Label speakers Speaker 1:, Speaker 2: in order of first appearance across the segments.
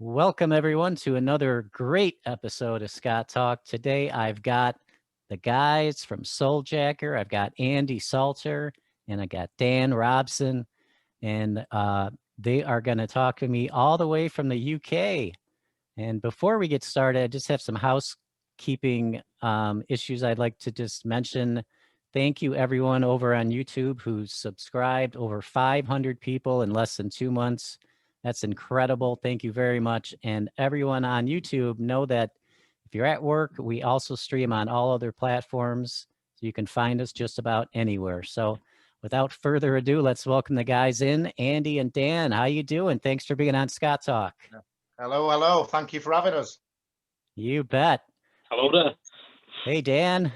Speaker 1: Welcome, everyone, to another great episode of Scott Talk. Today, I've got the guys from Souljacker. I've got Andy Salter, and I got Dan Robson, and they are going to talk to me all the way from the UK. And before we get started, I just have some housekeeping issues I'd like to just mention. Thank you, everyone over on YouTube who's subscribed. Over 500 people in less than 2 months. That's incredible. Thank you very much. And everyone on YouTube, know that if you're at work, we also stream on all other platforms. So you can find us just about anywhere. So without further ado, let's welcome the guys in. Andy and Dan, how you doing? Thanks for being on Scott Talk.
Speaker 2: Hello, hello. Thank you for having us.
Speaker 1: You bet.
Speaker 3: Hello there.
Speaker 1: Hey, Dan.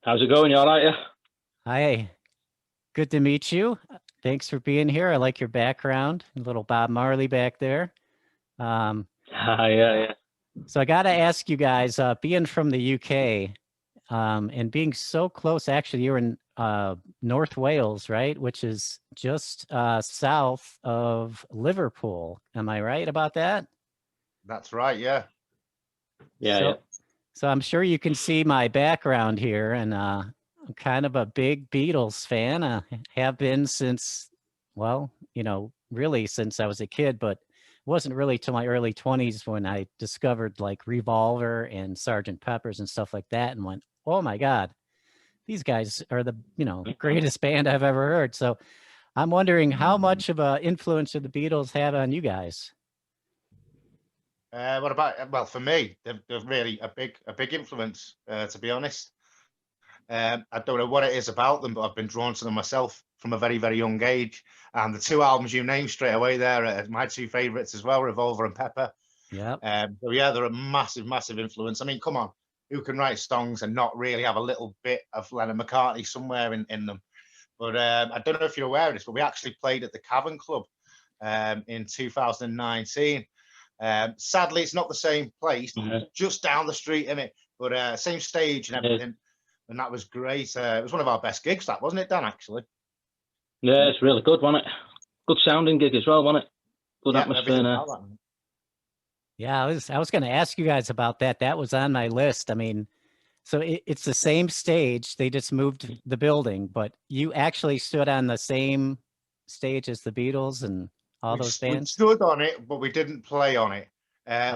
Speaker 3: How's it going? You all right, yeah?
Speaker 1: Hi. Good to meet you. Thanks for being here. I like your background. A little Bob Marley back there.
Speaker 3: Yeah.
Speaker 1: So I got to ask you guys, being from the UK and being so close, actually, you're in North Wales, right? Which is just south of Liverpool. Am I right about that?
Speaker 2: That's right, yeah.
Speaker 1: So I'm sure you can see my background here, and I'm kind of a big Beatles fan. I have been since, well, really since I was a kid, but it wasn't really till my early 20s when I discovered like Revolver and Sgt. Pepper's and stuff like that, and went, oh my God, these guys are the greatest band I've ever heard. So I'm wondering how much of an influence did the Beatles have on you guys?
Speaker 2: What about? Well, for me, they're really a big influence. To be honest, I don't know what it is about them, but I've been drawn to them myself from a very, very young age. And the two albums you named straight away there are my two favourites as well, Revolver and Pepper.
Speaker 1: Yeah.
Speaker 2: So yeah, they're a massive, massive influence. I mean, come on, who can write songs and not really have a little bit of Lennon McCartney somewhere in them? But I don't know if you're aware of this, but we actually played at the Cavern Club in 2019. Sadly, it's not the same place, just down the street, innit? But same stage and everything, and that was great. It was one of our best gigs, that wasn't it, Dan? Actually,
Speaker 3: yeah, it's really good, wasn't it? Good sounding gig as well, wasn't it? Good atmosphere there.
Speaker 1: Yeah, I was going to ask you guys about that. That was on my list. I mean, so it's the same stage. They just moved the building, but you actually stood on the same stage as the Beatles and all those bands?
Speaker 2: We stood on it, but we didn't play on it.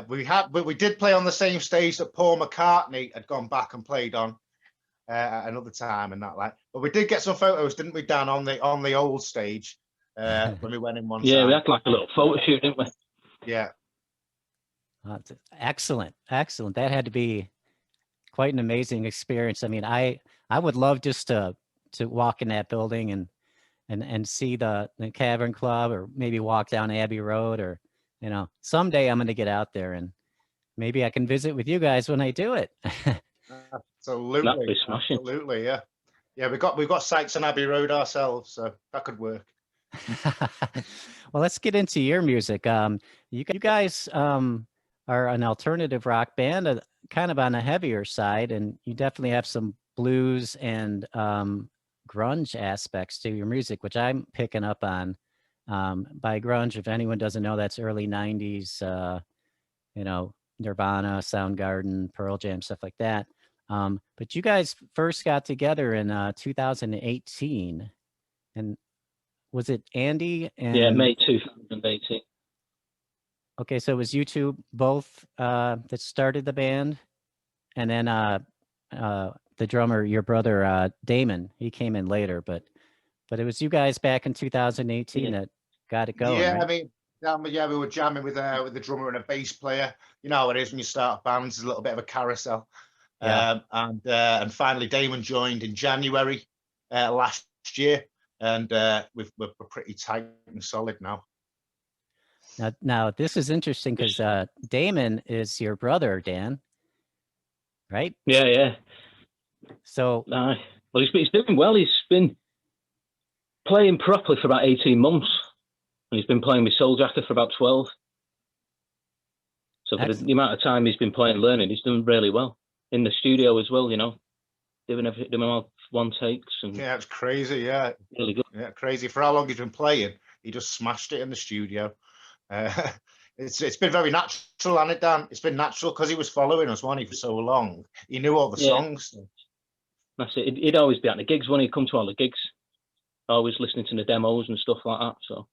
Speaker 2: We did play on the same stage that Paul McCartney had gone back and played on at another time and that like. But we did get some photos, didn't we, Dan, on the old stage when we went in one time.
Speaker 3: Yeah, we had like a little photo shoot, didn't we?
Speaker 2: Yeah.
Speaker 1: Excellent. That had to be quite an amazing experience. I mean, I would love just to walk in that building and see the Cavern Club, or maybe walk down Abbey Road, or someday I'm going to get out there and maybe I can visit with you guys when I do it.
Speaker 2: Absolutely, yeah. We've got sites on Abbey Road ourselves, so that could work.
Speaker 1: Well, let's get into your music. You guys are an alternative rock band, kind of on a heavier side, and you definitely have some blues and grunge aspects to your music, which I'm picking up on. By grunge, if anyone doesn't know, that's early 90s, Nirvana, Soundgarden, Pearl Jam, stuff like that. But you guys first got together in 2018, and was it Andy?
Speaker 3: May 2018.
Speaker 1: Okay, so it was you two both that started the band, and then the drummer, your brother Damon, he came in later, but it was you guys back in 2018 that got it going.
Speaker 2: Yeah,
Speaker 1: right?
Speaker 2: I mean, we were jamming with the drummer and a bass player. You know how it is when you start bands; it's a little bit of a carousel.
Speaker 1: Yeah.
Speaker 2: And finally, Damon joined in January last year, and we're pretty tight and solid now.
Speaker 1: Now this is interesting because Damon is your brother, Dan, right?
Speaker 3: Yeah.
Speaker 1: So,
Speaker 3: well, he's doing well. He's been playing properly for about 18 months, and he's been playing with Souljacker for about 12. So for the amount of time he's been playing, learning, he's done really well in the studio as well. Doing all one takes. And
Speaker 2: yeah, it's crazy. Yeah,
Speaker 3: really good.
Speaker 2: Yeah, crazy for how long he's been playing. He just smashed it in the studio. It's been very natural, hasn't it, Dan? It's been natural because he was following us, wasn't he, for so long. He knew all the songs.
Speaker 3: That's it. He'd always be at the gigs when he'd come to all the gigs. Always listening to the demos and stuff like that. So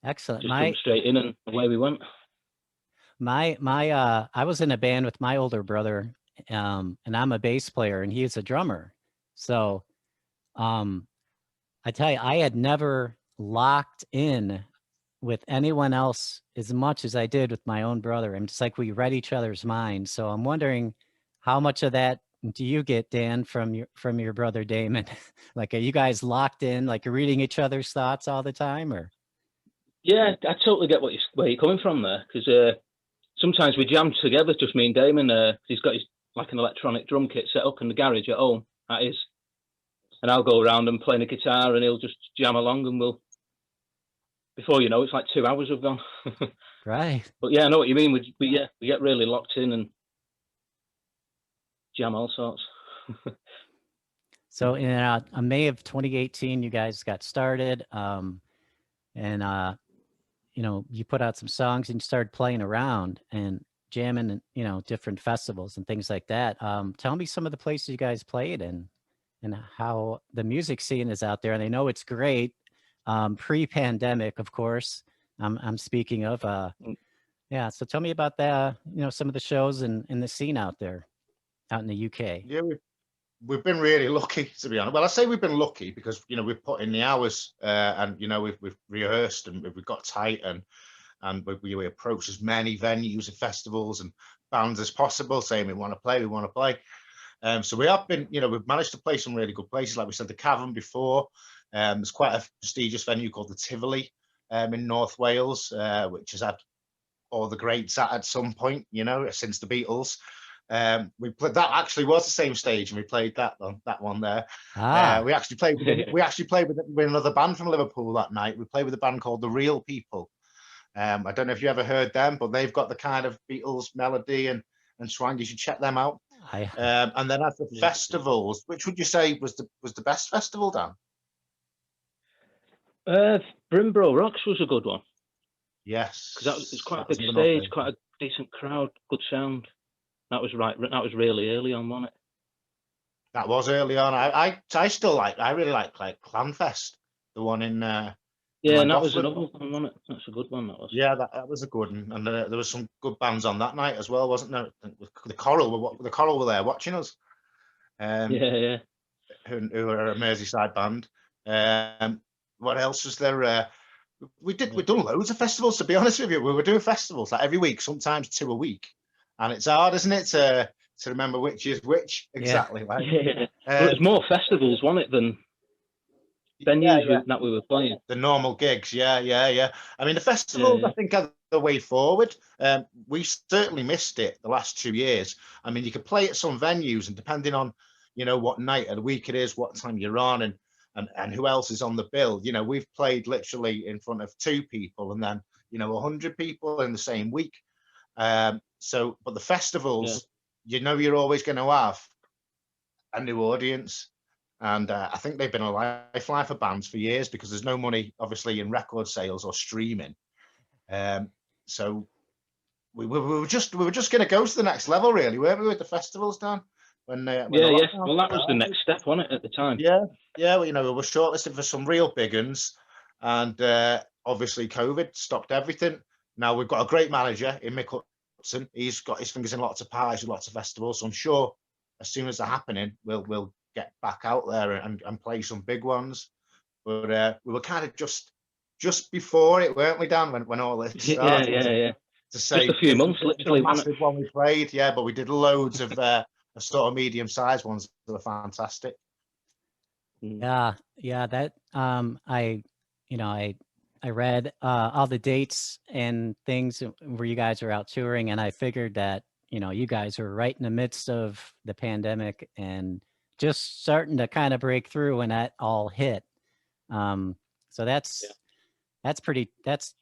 Speaker 1: excellent.
Speaker 3: Just jumped straight in and away we went.
Speaker 1: I was in a band with my older brother, and I'm a bass player and he's a drummer. So I tell you, I had never locked in with anyone else as much as I did with my own brother. And it's like we read each other's minds. So I'm wondering how much of that do you get, Dan, from your brother Damon? Like, are you guys locked in, like reading each other's thoughts all the time, or?
Speaker 3: Yeah, I totally get where you're coming from there, because sometimes we jam together, just me and Damon. He's got his like an electronic drum kit set up in the garage at home. That is, and I'll go around and play the guitar, and he'll just jam along, and before you know, it's like 2 hours have gone.
Speaker 1: Right.
Speaker 3: But yeah, I know what you mean. We get really locked in and jam all sorts.
Speaker 1: So in May of 2018, you guys got started, and you put out some songs and you started playing around and jamming and different festivals and things like that. Tell me some of the places you guys played and how the music scene is out there. And I know it's great, pre-pandemic, of course. I'm speaking of. Yeah. So tell me about some of the shows and the scene out there, out in the UK.
Speaker 2: Yeah, we've been really lucky, to be honest. Well, I say we've been lucky because we've put in the hours, and we've rehearsed and we've got tight, and we approached as many venues and festivals and bands as possible, saying we want to play. So we have been, we've managed to play some really good places. Like we said, the Cavern before. There's quite a prestigious venue called the Tivoli in North Wales, which has had all the greats at some point, since the Beatles. We played, that actually was the same stage, and we played that one there. We actually played with another band from Liverpool that night. We played with a band called The Real People. I don't know if you ever heard them, but they've got the kind of Beatles melody and swang. You should check them out. And then at the festivals, which would you say was the best festival, Dan?
Speaker 3: Brimborough Rocks was a good one.
Speaker 2: Yes,
Speaker 3: because it's quite a big stage, quite a decent crowd, good sound. That was right. That was really early on, wasn't it?
Speaker 2: That was early on. I really like Clanfest, the one in.
Speaker 3: Yeah, and that was another one, wasn't it? That's a good one. That was.
Speaker 2: Yeah, that was a good one, and there was some good bands on that night as well, wasn't there? The Coral were there watching us.
Speaker 3: Yeah.
Speaker 2: Who are a Merseyside band. What else was there? We've done loads of festivals. To be honest with you, we were doing festivals like every week, sometimes 2 a week, and it's hard, isn't it, to remember which is which exactly.
Speaker 3: Yeah. Well, it was more festivals, wasn't it, than venues that we were playing.
Speaker 2: The normal gigs, yeah. I mean, the festivals, I think, are the way forward. We certainly missed it the last 2 years. I mean, you could play at some venues, and depending on, what night of the week it is, what time you're on, and who else is on the bill. We've played literally in front of 2 people, and then 100 people in the same week. But the festivals, you're always going to have a new audience. And I think they've been a lifeline for bands for years because there's no money, obviously, in record sales or streaming. So we were just going to go to the next level, really, weren't we, with the festivals, Dan? Well, that
Speaker 3: was the next step, wasn't it, at the time?
Speaker 2: Yeah. We were shortlisted for some real big uns, and obviously COVID stopped everything. Now we've got a great manager in Mick Hutson. He's got his fingers in lots of pies with lots of festivals. So I'm sure as soon as they're happening, we'll get back out there and play some big ones. But we were kind of just before it, weren't we, Dan, when all this started?
Speaker 3: Yeah.
Speaker 2: To say
Speaker 3: just a few months, literally.
Speaker 2: Massive one we played, but we did loads of sort of medium-sized ones that were fantastic.
Speaker 1: Yeah. That I read all the dates and things where you guys are out touring, and I figured that you guys were right in the midst of the pandemic and just starting to kind of break through when that all hit. So that's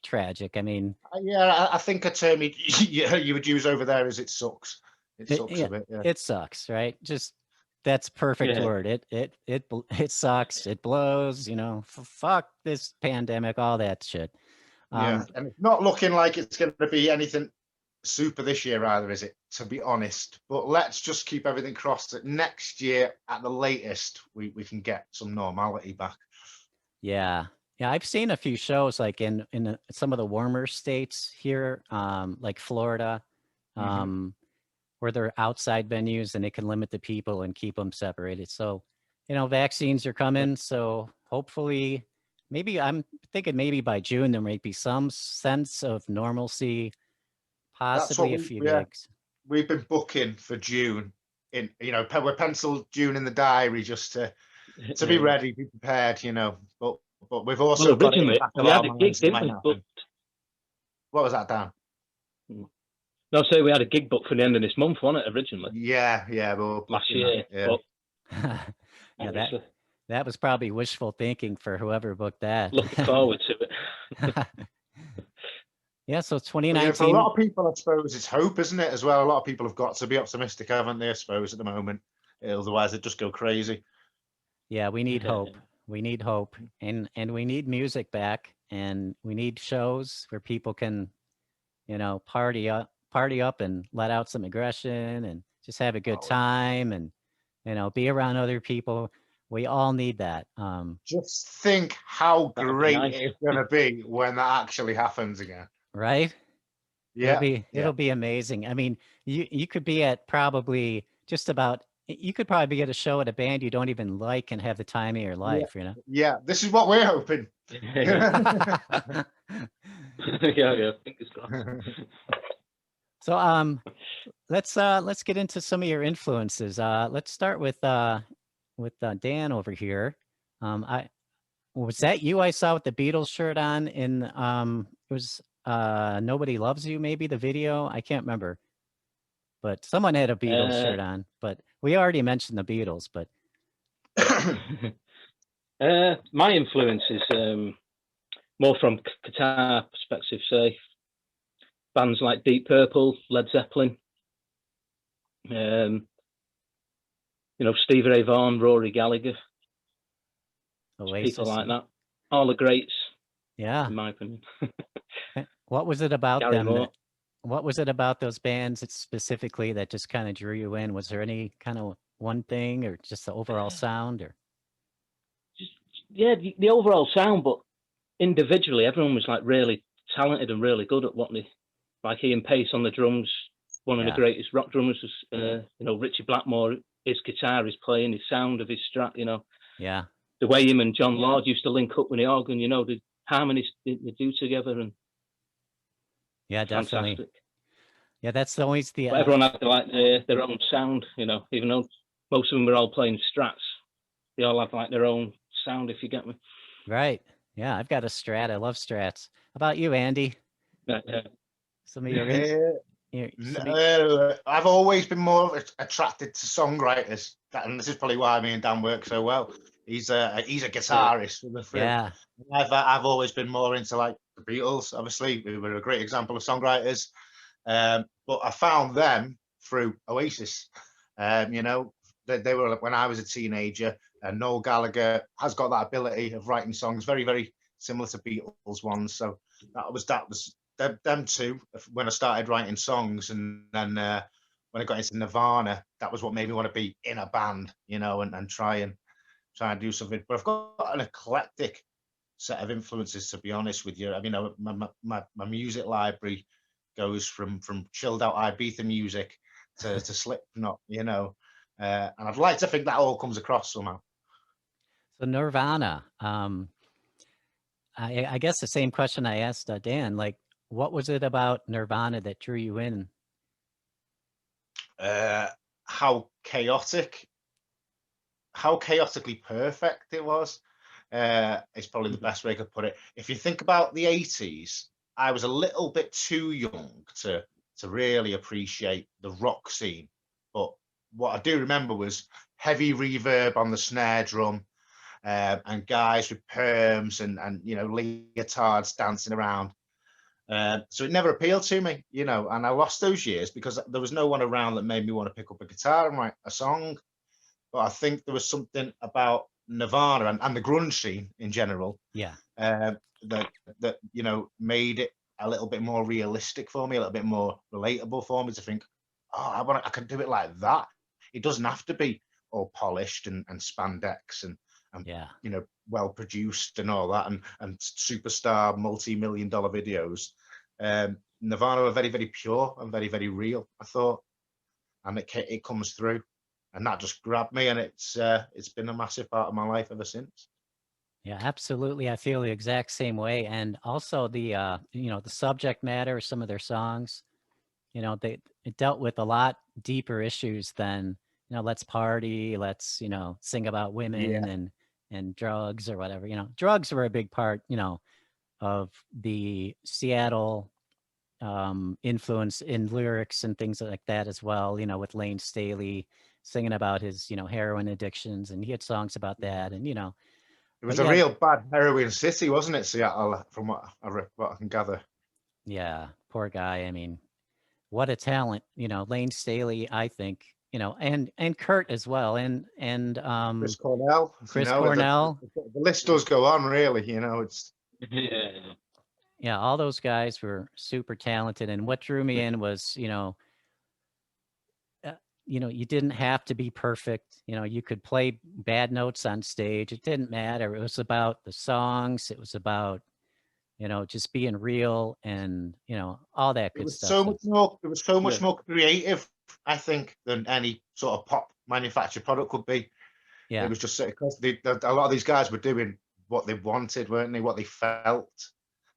Speaker 1: tragic. I mean,
Speaker 2: I think a term you would use over there is it sucks. It sucks a bit. Yeah.
Speaker 1: It sucks, right? Just that's perfect word. It sucks. It blows. Fuck this pandemic, all that shit.
Speaker 2: Yeah, and it's not looking like it's going to be anything super this year either, is it? To be honest, but let's just keep everything crossed that next year at the latest we can get some normality back.
Speaker 1: Yeah. Yeah, I've seen a few shows like in some of the warmer states here, like Florida, where they're outside venues and they can limit the people and keep them separated. So, vaccines are coming. So hopefully, maybe I'm thinking maybe by June there might be some sense of normalcy,
Speaker 2: That's what
Speaker 1: possibly a few gigs.
Speaker 2: we've been booking for June. We're penciled June in the diary just to be ready, be prepared. But we've also got it in the
Speaker 3: originally
Speaker 2: back of
Speaker 3: we had
Speaker 2: our
Speaker 3: a gig,
Speaker 2: minds. It
Speaker 3: didn't
Speaker 2: might
Speaker 3: we?
Speaker 2: not happen. What was that, Dan?
Speaker 3: No, say we had a gig booked for the end of this month, wasn't it, originally?
Speaker 2: Yeah, but
Speaker 3: Last year.
Speaker 2: yeah.
Speaker 1: Yeah, that was probably wishful thinking for whoever booked that.
Speaker 3: Looking forward to it.
Speaker 1: Yeah, so
Speaker 2: But,
Speaker 1: 2019.
Speaker 2: for a lot of people, I suppose it's hope, isn't it? As well, a lot of people have got to be optimistic, haven't they? I suppose at the moment, otherwise they'd just go crazy.
Speaker 1: Yeah, we need hope. We need hope, and we need music back, and we need shows where people can, party up and let out some aggression and just have a good time and, be around other people. We all need that.
Speaker 2: Just think how
Speaker 3: That'd be
Speaker 2: great
Speaker 3: nice.
Speaker 2: it's going to be when that actually happens again.
Speaker 1: Right?
Speaker 2: Yeah,
Speaker 1: It'll be amazing. I mean, you could be at probably just about. You could probably be at a show at a band you don't even like and have the time of your life.
Speaker 2: Yeah, this is what we're hoping.
Speaker 3: yeah, fingers crossed.
Speaker 1: So let's get into some of your influences. Let's start with Dan over here. Was that you I saw with the Beatles shirt on in it was Nobody Loves You, maybe the video? I can't remember. But someone had a Beatles shirt on, but we already mentioned the Beatles, but
Speaker 3: my influence is more from guitar perspective, say bands like Deep Purple, Led Zeppelin, Stevie Ray Vaughan, Rory Gallagher,
Speaker 1: Oasis,
Speaker 3: people like that, all the greats.
Speaker 1: Yeah,
Speaker 3: in my opinion.
Speaker 1: What was it about
Speaker 3: Gary
Speaker 1: them?
Speaker 3: Moore.
Speaker 1: What was it about those bands specifically that just kind of drew you in? Was there any kind of one thing, or just the overall sound, or?
Speaker 3: Yeah, the overall sound, but individually, everyone was like really talented and really good at what they, like Ian Pace on the drums, one of the greatest rock drummers was, Richie Blackmore, his guitar, his playing, his sound of his Strat,
Speaker 1: Yeah.
Speaker 3: The way him and John Lord used to link up with the organ, the harmonies they do together, and
Speaker 1: yeah, definitely.
Speaker 3: Fantastic.
Speaker 1: Yeah, that's always the.
Speaker 3: But everyone had like their own sound, even though most of them were all playing Strats, they all have like their own sound, if you get me.
Speaker 1: Right. Yeah, I've got a Strat. I love Strats. How about you, Andy?
Speaker 3: Yeah.
Speaker 1: Some of your.
Speaker 2: I've always been more attracted to songwriters, and this is probably why me and Dan work so well. He's a guitarist.
Speaker 1: Yeah.
Speaker 2: I've always been more into like the Beatles. Obviously, we were a great example of songwriters. But I found them through Oasis. They were when I was a teenager. And Noel Gallagher has got that ability of writing songs very, very similar to Beatles ones. So that was them two when I started writing songs, and then when I got into Nirvana, that was what made me want to be in a band, and try and do something. But I've got an eclectic set of influences, to be honest with you. I mean, my music library goes from chilled out Ibiza music to Slipknot, and I'd like to think that all comes across somehow.
Speaker 1: So Nirvana, I guess the same question I asked Dan, like, what was it about Nirvana that drew you in?
Speaker 2: How chaotically perfect it was. It's probably the best way I could put it. If you think about the 80s, I was a little bit too young to really appreciate the rock scene. But what I do remember was heavy reverb on the snare drum, and guys with perms and leotards dancing around. So it never appealed to me, and I lost those years because there was no one around that made me want to pick up a guitar and write a song. But I think there was something about Nirvana and the grunge scene in general,
Speaker 1: Yeah.
Speaker 2: that you know, made it a little bit more realistic for me, a little bit more relatable for me to think, oh, I can do it like that. It doesn't have to be all polished and spandex and
Speaker 1: Yeah.
Speaker 2: you know, well produced and all that, and superstar multi-million-dollar videos. Nirvana are very, very pure and very, very real, I thought, and it comes through, and that just grabbed me, and it's been a massive part of my life ever since.
Speaker 1: Yeah, absolutely. I feel the exact same way. And also the you know, the subject matter of some of their songs, you know, it dealt with a lot deeper issues than, you know, let's party, let's, you know, sing about
Speaker 2: Yeah,
Speaker 1: women and drugs or whatever. You know, drugs were a big part, you know, of the Seattle influence in lyrics and things like that as well, you know, with Lane Staley singing about his, you know, heroin addictions, and he had songs about that. And, you know,
Speaker 2: it
Speaker 1: but
Speaker 2: was a
Speaker 1: yeah,
Speaker 2: real bad heroin city, wasn't it, Seattle? From what I can gather.
Speaker 1: yeah, poor guy. I mean, what a talent, you know, Lane Staley, I think, you know, and Kurt as well, and
Speaker 2: Chris Cornell, you
Speaker 1: Chris
Speaker 2: know,
Speaker 1: Cornell.
Speaker 2: the list does go on, really. You know, it's
Speaker 3: Yeah.
Speaker 1: Yeah, all those guys were super talented. And what drew me in was, uh, you know, you didn't have to be perfect. You know, you could play bad notes on stage. It didn't matter. It was about the songs. It was about, you know, just being real and, you know, all that
Speaker 2: it
Speaker 1: good
Speaker 2: was
Speaker 1: stuff.
Speaker 2: so
Speaker 1: So,
Speaker 2: much more. It was so much
Speaker 3: Yeah.
Speaker 2: more creative, I think, than any sort of pop manufactured product could be. It
Speaker 1: yeah,
Speaker 2: was just because a lot of these guys were doing what they wanted, weren't they? What they felt,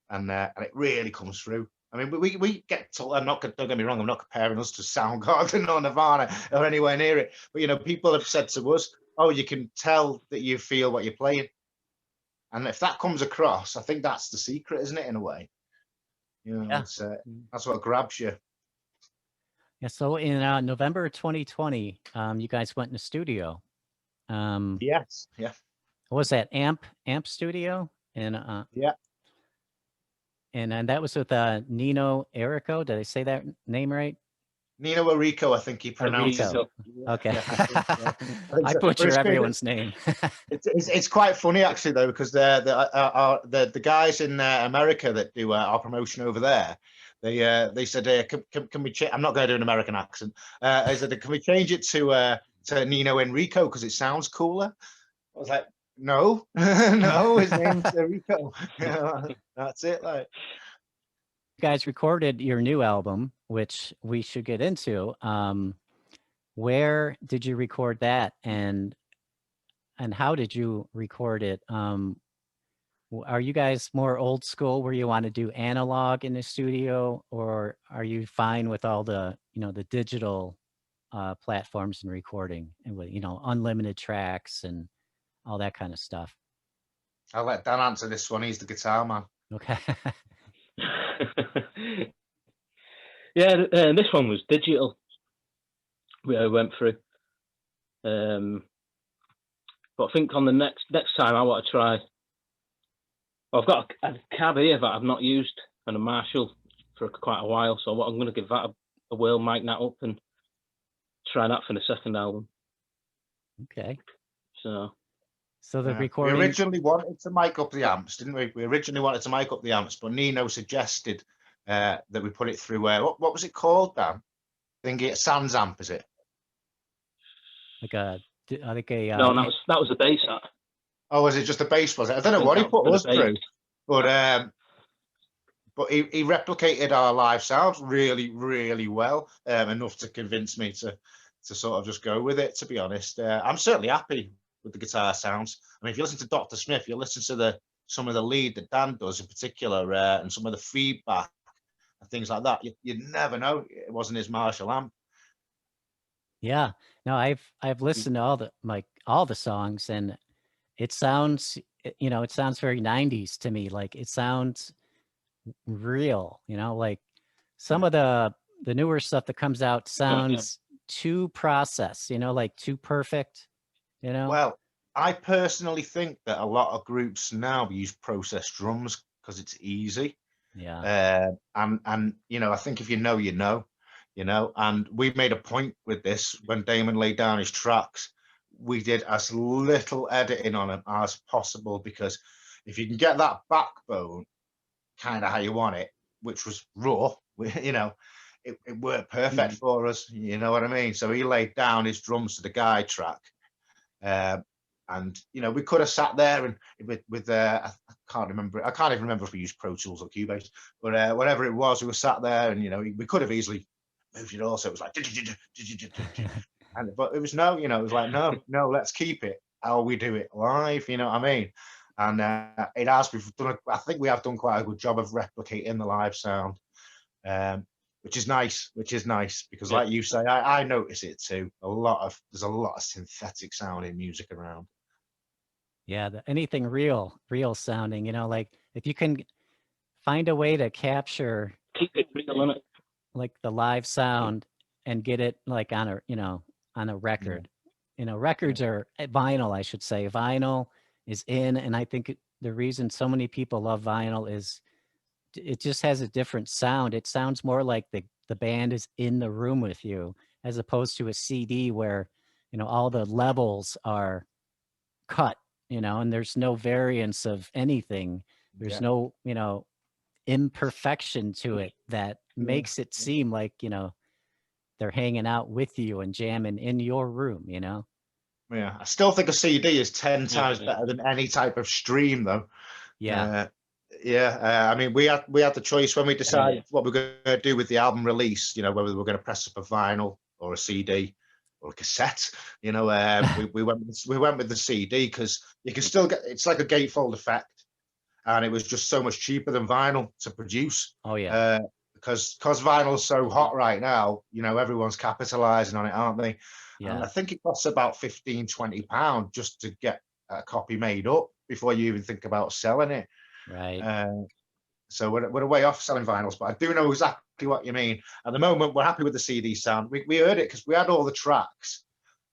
Speaker 2: and it really comes through. I mean, we get told. Don't get me wrong. I'm not comparing us to Soundgarden or Nirvana or anywhere near it. But you know, people have said to us, "Oh, you can tell that you feel what you're playing," and if that comes across, I think that's the secret, isn't it? In a way, you know,
Speaker 1: yeah.
Speaker 2: it's that's what grabs you.
Speaker 1: Yeah. So in November 2020, you guys went in the studio.
Speaker 2: Yes, yeah,
Speaker 1: What was that Amp Studio? And
Speaker 2: yeah.
Speaker 1: and that was with Nino Erico. Did I say that name right?
Speaker 2: Nino Arico, I think he pronounces
Speaker 1: Arico.
Speaker 2: it.
Speaker 3: Rico.
Speaker 2: Yeah,
Speaker 1: Okay.
Speaker 2: yeah, I think so. I think
Speaker 1: I
Speaker 2: so. But
Speaker 1: butcher
Speaker 2: it's great.
Speaker 1: everyone's name.
Speaker 2: It's quite funny actually though, because the guys in America that do our promotion over there, they said, can we I'm not going to do an American accent. I said, can we change it to Nino Enrico because it sounds cooler? I was like, no, no, his name's Enrico. That's it. Like,
Speaker 1: You guys recorded your new album, which we should get into. Where did you record that, and how did you record it? Are you guys more old school where you want to do analog in the studio, or are you fine with all the, you know, the digital platforms and recording and with, you know, unlimited tracks and all that kind of stuff?
Speaker 2: I'll let Dan answer this one. He's the guitar man.
Speaker 1: Okay.
Speaker 3: Yeah, this one was digital. We went through, but I think on the next time I want to try. Well, I've got a cab here that I've not used and a Marshall for quite a while, so I'm going to give that a whirl, mic that up, and try that for the second album.
Speaker 1: Okay.
Speaker 3: So
Speaker 1: The
Speaker 2: We
Speaker 1: recording.
Speaker 2: originally wanted to mic up the amps, didn't we? We originally wanted to mic up the amps, but Nino suggested that we put it through what was it called, Dan? I think it's Sans amp, is it?
Speaker 1: Like a, I think a
Speaker 3: no, that was the bass.
Speaker 2: Oh, was it just a bass? Was it? I don't know what he put us through, but he replicated our live sounds really, really well, enough to convince me to sort of just go with it. To be honest, I'm certainly happy with the guitar sounds. I mean, if you listen to Dr. Smith, you listen to some of the lead that Dan does in particular, and some of the feedback and things like that. You'd never know it wasn't his Marshall amp.
Speaker 1: Yeah. No, I've listened to all the songs, and it sounds, you know, it sounds very 90s to me. Like it sounds real, you know, like some of the newer stuff that comes out sounds too processed, you know, like too perfect, you know?
Speaker 2: Well, I personally think that a lot of groups now use processed drums because it's easy.
Speaker 1: Yeah.
Speaker 2: And you know, I think if you know, you know, and we made a point with this when Damon laid down his tracks. we did as little editing on them as possible, because if you can get that backbone kind of how you want it, which was raw, you know, it worked perfect for us. You know what I mean? So he laid down his drums to the guide track. And you know, we could have sat there and with I can't remember. I can't even remember if we used Pro Tools or Cubase, but whatever it was, we were sat there, and you know, we could have easily moved it also. It was like, and but it was no, you know, it was like no, let's keep it how we do it live. You know what I mean? And it has. We've done. I think we have done quite a good job of replicating the live sound, which is nice. Because, like you say, I notice it too. There's a lot of synthetic sounding music around.
Speaker 1: Yeah, anything real sounding, you know, like if you can find a way to capture,
Speaker 3: keep it real, innit?
Speaker 1: like the live sound and get it like on a record. You know, records are vinyl, I should say. Vinyl is in, and I think the reason so many people love vinyl is it just has a different sound. It sounds more like the band is in the room with you, as opposed to a CD where, you know, all the levels are cut, you know, and there's no variance of anything. There's no, you know, imperfection to it that makes it seem like, you know, they're hanging out with you and jamming in your room, you know?
Speaker 2: Yeah, I still think a CD is 10 times better than any type of stream, though.
Speaker 1: Yeah.
Speaker 2: I mean, we had the choice when we decided what we're going to do with the album release, you know, whether we're going to press up a vinyl or a CD or a cassette. You know, we went with the CD because you can still get, it's like a gatefold effect, and it was just so much cheaper than vinyl to produce.
Speaker 1: Oh yeah.
Speaker 2: Because vinyl's so hot right now, you know, everyone's capitalizing on it, aren't they?
Speaker 1: Yeah.
Speaker 2: And I think it costs about £15-20 just to get a copy made up before you even think about selling it.
Speaker 1: Right.
Speaker 2: So we're way off selling vinyls, but I do know exactly what you mean. At the moment, we're happy with the CD sound. We heard it because we had all the tracks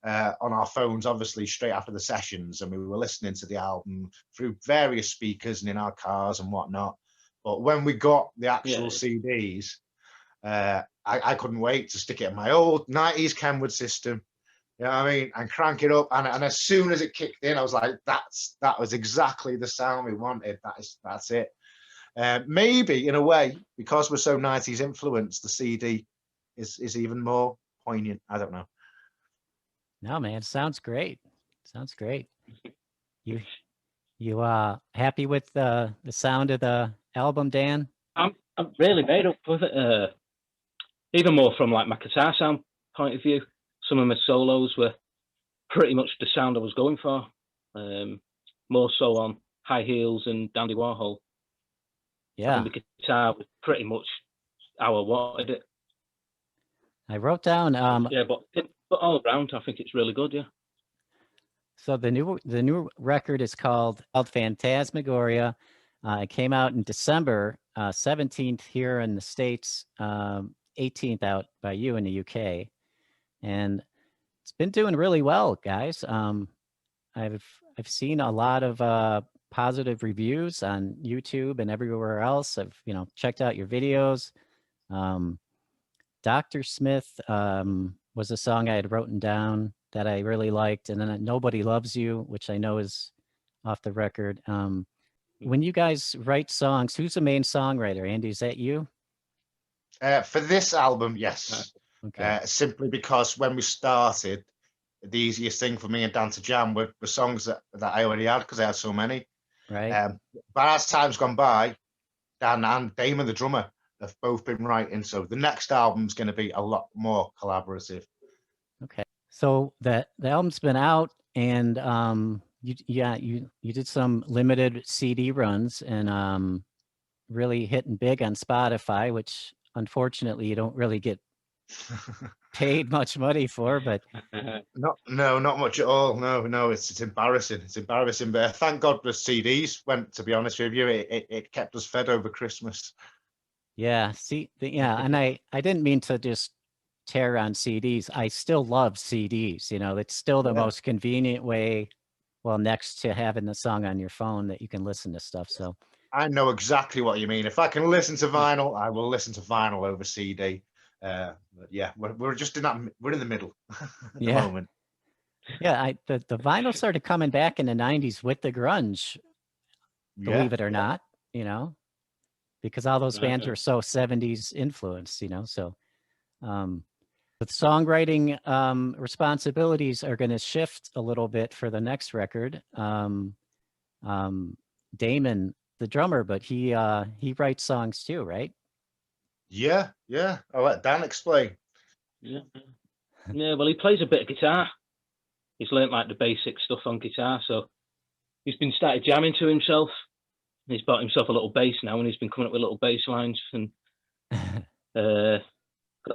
Speaker 2: on our phones, obviously, straight after the sessions, and we were listening to the album through various speakers and in our cars and whatnot. But when we got the actual CDs, I couldn't wait to stick it in my old 90s Kenwood system. You know what I mean? And crank it up. And as soon as it kicked in, I was like, that was exactly the sound we wanted. That's it. Maybe in a way, because we're so 90s influenced, the CD is even more poignant. I don't know.
Speaker 1: No, man, sounds great. Sounds great. You happy with the sound of the album, Dan?
Speaker 3: I'm really made up with it. Even more from like my guitar sound point of view. Some of my solos were pretty much the sound I was going for. More so on High Heels and Dandy Warhol.
Speaker 1: Yeah.
Speaker 3: The guitar was pretty much how I wanted it.
Speaker 1: I wrote down.
Speaker 3: But all around, I think it's really good. Yeah.
Speaker 1: So the new record is called Phantasmagoria. It came out in December 17th here in the States, 18th out by you in the UK, and it's been doing really well, guys. I've seen a lot of positive reviews on YouTube and everywhere else. I've checked out your videos. Dr. Smith was a song I had written down that I really liked, and then Nobody Loves You, which I know is off the record. When you guys write songs, who's the main songwriter? Andy, is that you?
Speaker 2: For this album, yes.
Speaker 1: Okay.
Speaker 2: Simply because when we started, the easiest thing for me and Dan to jam were songs that I already had, because I had so many.
Speaker 1: Right.
Speaker 2: But as time's gone by, Dan and Damon, the drummer, have both been writing. So the next album's going to be a lot more collaborative.
Speaker 1: Okay. So the album's been out, and you did some limited CD runs, and really hitting big on Spotify, which unfortunately you don't really get paid much money for, but
Speaker 2: not much at all. No, it's embarrassing. It's embarrassing. But thank God the CDs went, to be honest with you. It kept us fed over Christmas.
Speaker 1: Yeah, and I didn't mean to just tear on CDs. I still love CDs. It's still the most convenient way, well, next to having the song on your phone, that you can listen to stuff. So
Speaker 2: I know exactly what you mean. If I can listen to vinyl, I will listen to vinyl over CD. But yeah, we're just in that. We're in the middle at the moment.
Speaker 1: Yeah, the vinyl started coming back in the 90s with the grunge, believe it or not, you know, because all those bands were so 70s influenced, you know. So with songwriting responsibilities are going to shift a little bit for the next record. Damon, the drummer, but he writes songs too, right?
Speaker 2: Yeah, yeah. I'll let Dan explain.
Speaker 3: Yeah. Yeah, well, he plays a bit of guitar. He's learnt like the basic stuff on guitar, so he's been started jamming to himself. He's bought himself a little bass now, and he's been coming up with little bass lines and got a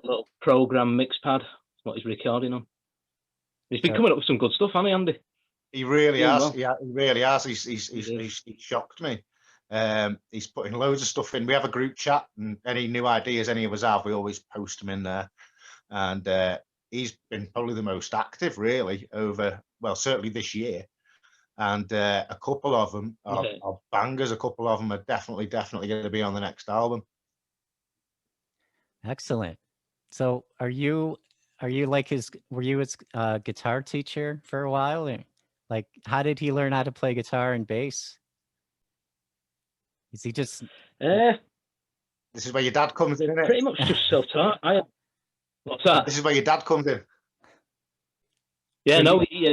Speaker 3: little program mix pad. What he's recording on. He's been coming up with some good stuff, hasn't he, Andy?
Speaker 2: He really
Speaker 3: Doing
Speaker 2: has.
Speaker 3: well.
Speaker 2: Yeah, he really has. He's shocked me. He's putting loads of stuff in. We have a group chat, and any new ideas any of us have, we always post them in there. And he's been probably the most active, really, over, well, certainly this year. And a couple of them are bangers. A couple of them are definitely going to be on the next album.
Speaker 1: Excellent. So are you like were you his guitar teacher for a while? Or, like, how did he learn how to play guitar and bass? Is he just
Speaker 2: This is where your dad comes in, isn't it?
Speaker 3: Pretty much just self-taught. What's that?
Speaker 2: This is where your dad comes in.
Speaker 3: Yeah, no, he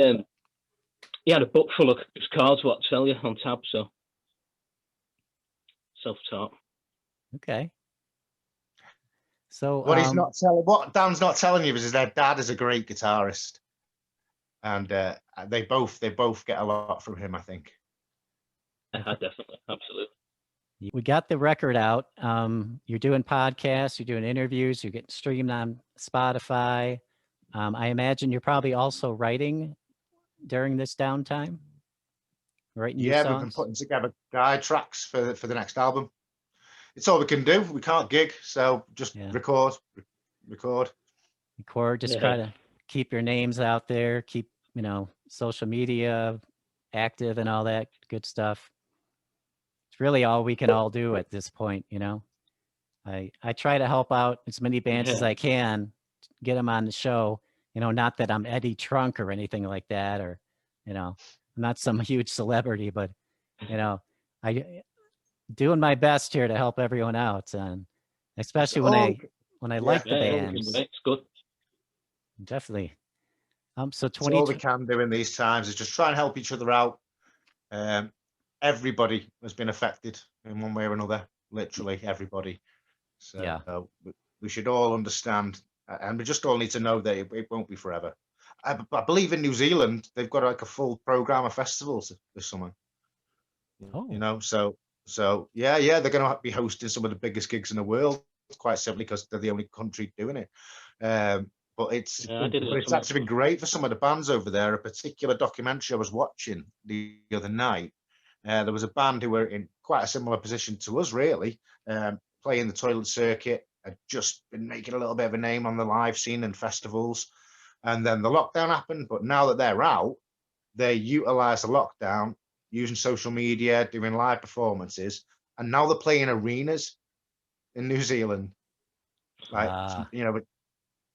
Speaker 3: had a book full of cards what to tell you on tab, so self-taught.
Speaker 1: Okay. So
Speaker 2: what Dan's not telling you is their dad is a great guitarist, and they both get a lot from him, I think.
Speaker 3: Definitely, absolutely.
Speaker 1: We got the record out. You're doing podcasts, you're doing interviews, you're getting streamed on Spotify. I imagine you're probably also writing during this downtime. Writing new songs.
Speaker 2: We've been putting together guide tracks for the next album. It's all we can do. We can't gig, so just record.
Speaker 1: Just try to keep your names out there, keep, you know, social media active and all that good stuff. It's really all we can all do at this point, you know. I try to help out as many bands as I can, get them on the show. You know, not that I'm Eddie Trunk or anything like that, or, you know, I'm not some huge celebrity, but, you know, I doing my best here to help everyone out, and especially when I like the bands.
Speaker 3: It's good.
Speaker 1: Definitely. So
Speaker 2: all we can do in these times is just try and help each other out. Everybody has been affected in one way or another. Literally everybody. So we should all understand, and we just all need to know that it won't be forever. I believe in New Zealand they've got like a full program of festivals this summer. You know, so yeah, they're going to be hosting some of the biggest gigs in the world, quite simply because they're the only country doing it. But it's actually been great for some of the bands over there. A particular documentary I was watching the other night, there was a band who were in quite a similar position to us, really, playing the toilet circuit, had just been making a little bit of a name on the live scene and festivals. And then the lockdown happened, but now that they're out, they utilize the lockdown, using social media, doing live performances, and now they're playing arenas in New Zealand. Like, you know,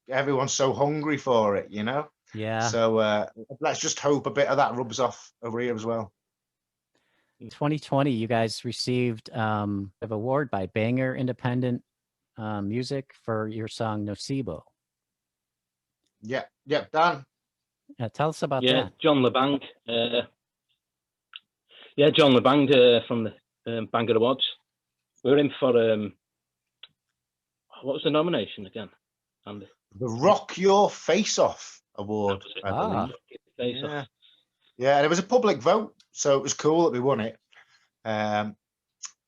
Speaker 2: everyone's so hungry for it, you know?
Speaker 1: Yeah.
Speaker 2: So let's just hope a bit of that rubs off over here as well.
Speaker 1: In 2020, you guys received an award by Banger Independent Music for your song Nocebo.
Speaker 2: Yeah, Dan.
Speaker 1: Yeah, tell us about that.
Speaker 3: John LeBang. John LeBang from the Banger Awards. We were in for what was the nomination again, Andy?
Speaker 2: The Rock Your Face Off Award, I believe. Yeah, and it was a public vote, so it was cool that we won it. And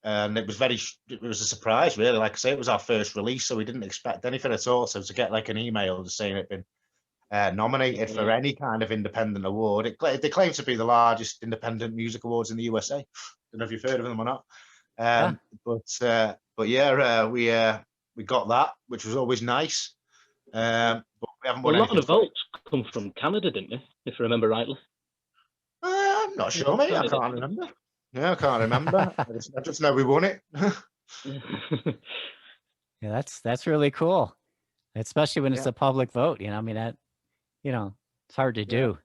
Speaker 2: it was a surprise, really. Like I say, it was our first release, so we didn't expect anything at all. So to get like an email just saying it'd been nominated for any kind of independent award, they claim to be the largest independent music awards in the USA. Don't know if you've heard of them or not. But we got that, which was always nice. But we haven't won
Speaker 3: a lot of the votes come from Canada, didn't they? If I remember rightly.
Speaker 2: I'm not sure, mate. I can't remember. Yeah, I can't remember. I just know we won it.
Speaker 1: Yeah, that's really cool, especially when it's a public vote. You know, I mean, that, you know, it's hard to do.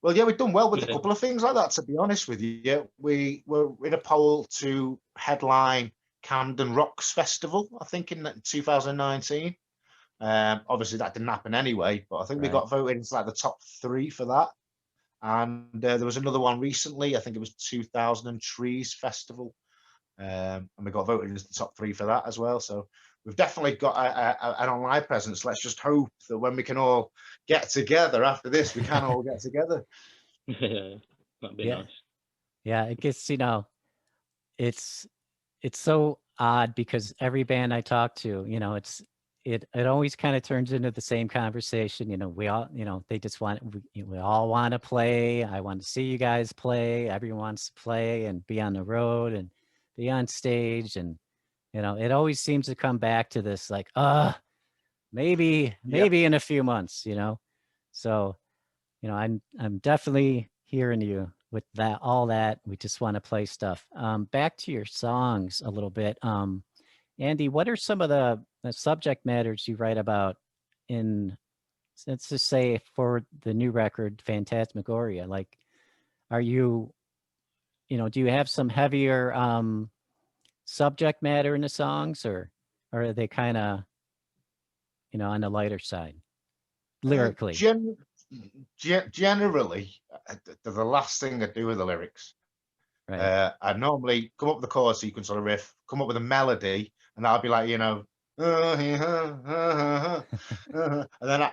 Speaker 2: Well, yeah, we've done well with a
Speaker 3: Yeah.
Speaker 2: couple of things like that, to be honest with you. Yeah, we were in a poll to headline Camden Rocks Festival, I think, in 2019. Obviously, that didn't happen anyway, but I think we
Speaker 1: Right.
Speaker 2: got voted into like the top 3 for that. And there was another one recently, I think it was 2000 Trees Festival, and we got voted into the top 3 for that as well. So we've definitely got an online presence. Let's just hope that when we can all get together after this, we can all get together.
Speaker 3: Yeah, that'd be
Speaker 1: Yeah.
Speaker 3: nice.
Speaker 1: Yeah, it gets, it's so odd because every band I talk to, it always kind of turns into the same conversation. We all, they just we all want to play. I want to see you guys play. Everyone wants to play and be on the road and be on stage. And, it always seems to come back to this like, maybe in a few months, So, I'm definitely hearing you with that, all that. We just want to play stuff. Back to your songs a little bit. Andy, what are some of the subject matters you write about in, let's just say, for the new record, Phantasmagoria? Like, are you, do you have some heavier subject matter in the songs, or are they kind of, on the lighter side, lyrically?
Speaker 2: Generally, they're the last thing I do with the lyrics.
Speaker 1: Right.
Speaker 2: I normally come up with the chord sequence or a riff, come up with a melody, and I'll be like, and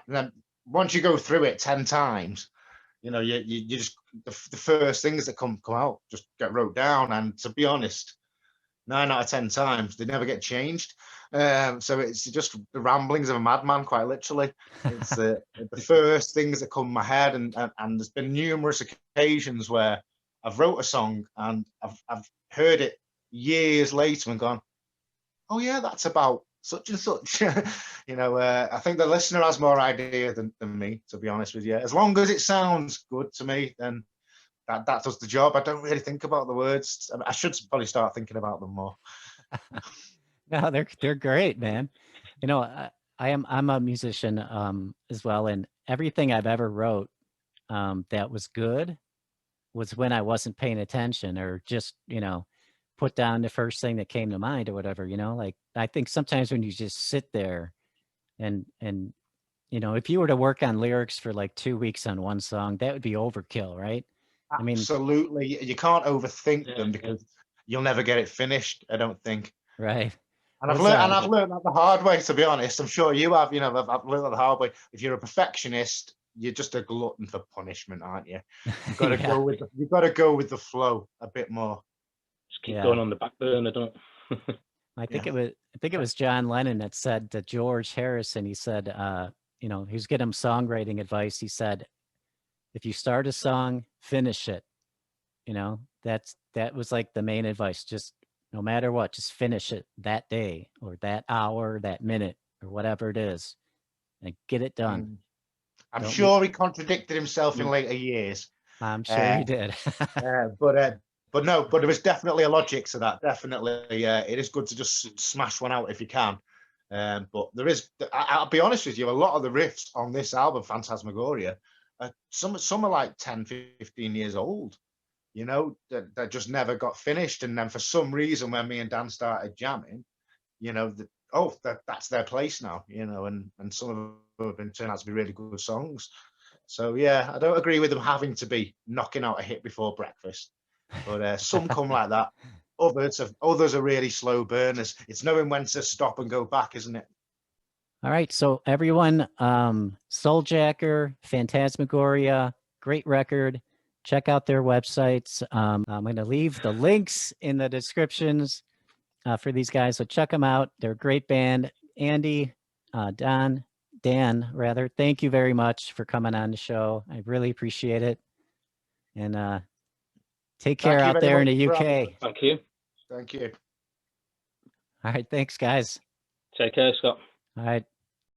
Speaker 2: then once you go through it 10 times, you just the first things that come out just get wrote down, and to be honest, 9 out of 10 times they never get changed. So it's just the ramblings of a madman, quite literally. It's the first things that come in my head, and there's been numerous occasions where I've wrote a song and I've heard it years later and gone, oh yeah, that's about such and such. I think the listener has more idea than me, to be honest with you. As long as it sounds good to me, then that does the job. I don't really think about the words. I should probably start thinking about them more.
Speaker 1: No, they're great, man. I'm a musician as well, and everything I've ever wrote that was good was when I wasn't paying attention, or just put down the first thing that came to mind or whatever. Like, I think sometimes when you just sit there and if you were to work on lyrics for like 2 weeks on one song, that would be overkill, right? I mean,
Speaker 2: Absolutely, you can't overthink them
Speaker 3: Yeah.
Speaker 2: because you'll never get it finished, I don't think.
Speaker 1: right.
Speaker 2: And I've learned that the hard way, to be honest. I'm sure you have. I've learned that the hard way. If you're a perfectionist, you're just a glutton for punishment, aren't you? You've got to go with the flow a bit more.
Speaker 3: Just keep going on the back burner, don't.
Speaker 1: I think it was John Lennon that said to George Harrison, he said, he was getting him songwriting advice. He said, if you start a song, finish it. That was like the main advice. Just no matter what, just finish it that day or that hour, that minute, or whatever it is, and get it done.
Speaker 2: I'm sure he contradicted himself in
Speaker 3: Mm.
Speaker 2: later years.
Speaker 1: I'm sure he did.
Speaker 2: But there is definitely a logic to that. Definitely, it is good to just smash one out if you can. But there is, I'll be honest with you, a lot of the riffs on this album, Phantasmagoria, some are like 10, 15 years old. That just never got finished. And then for some reason, when me and Dan started jamming, that's their place now. And some of them have been turned out to be really good songs. So yeah, I don't agree with them having to be knocking out a hit before breakfast, but some come like that. Others are really slow burners. It's knowing when to stop and go back, isn't it?
Speaker 1: All right, so everyone, Souljacker, Phantasmagoria, great record. Check out their websites. I'm going to leave the links in the descriptions for these guys, so check them out. They're a great band. Andy, Dan, thank you very much for coming on the show. I really appreciate it. And take care out there in the UK.
Speaker 3: Thank you.
Speaker 2: Thank you.
Speaker 1: All right, thanks, guys.
Speaker 3: Take care, Scott.
Speaker 1: All right.